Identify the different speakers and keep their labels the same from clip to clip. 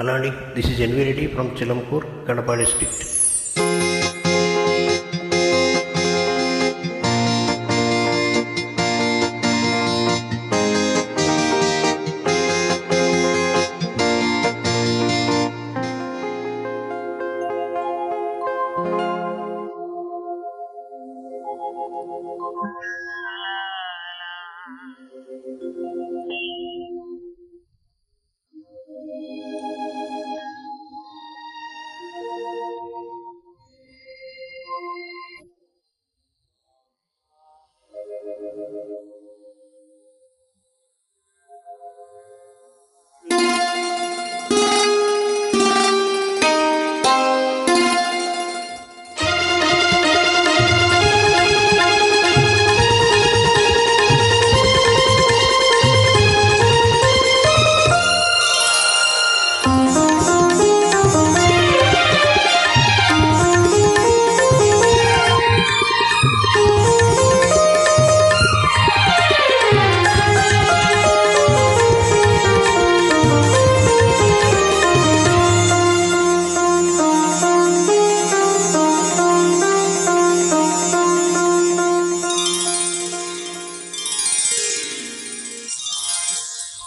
Speaker 1: Kalani, this is NV Reddy from Chilampur, Kadapa district.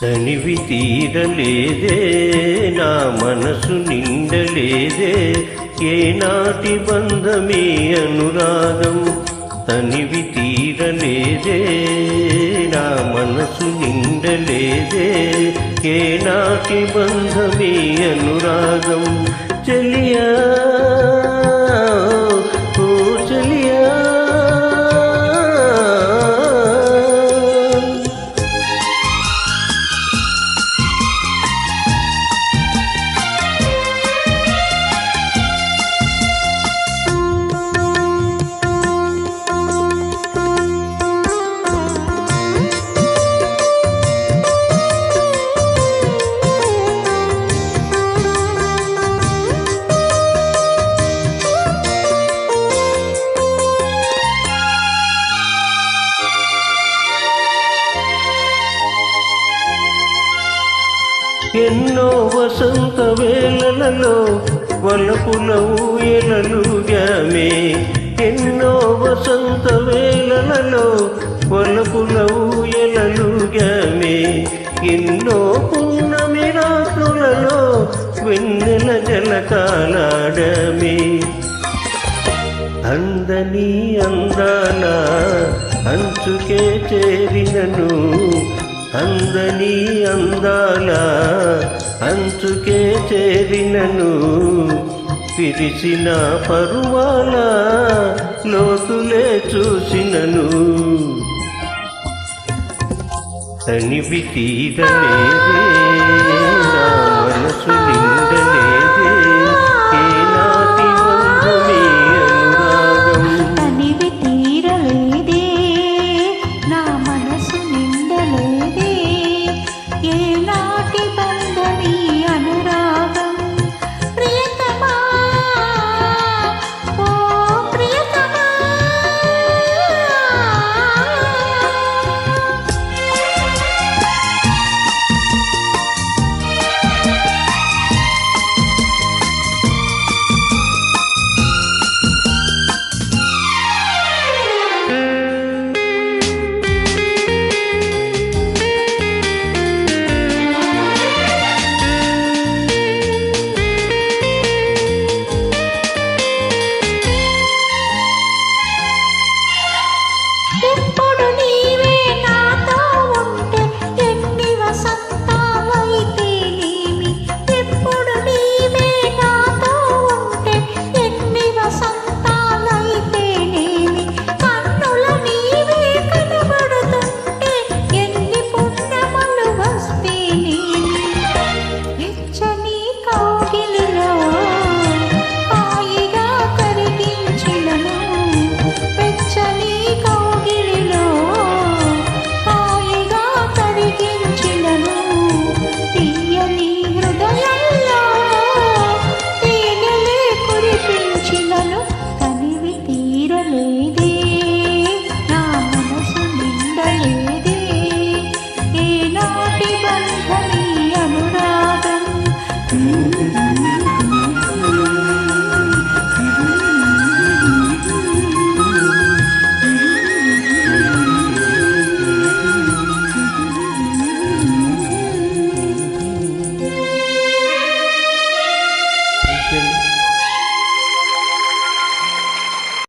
Speaker 1: తనివి తీరలేదే నా మనసు నిండలేదే ఏనాటి బంధమే అనురాగం తనివి తీరలేదే నా మనసు నిండలేదే ఏనాటి బంధమే అనురాగం చెలియా ఓ చెలియా ఎన్నో వసంత వేళలలో వలపుల ఊయలలుగామే ఎన్నో వసంత వేళలలో వలపుల ఊయలలుగామే ఎన్నో పున్నమి రాత్రులలో వెన్నెల జలకాలాడమే అందని అందాల అంచుకే చేరినను అందని అందాల అంచుకే చేరినను విరిసిన పరువాల లోతులే చూసినను తనివి తీరలేదే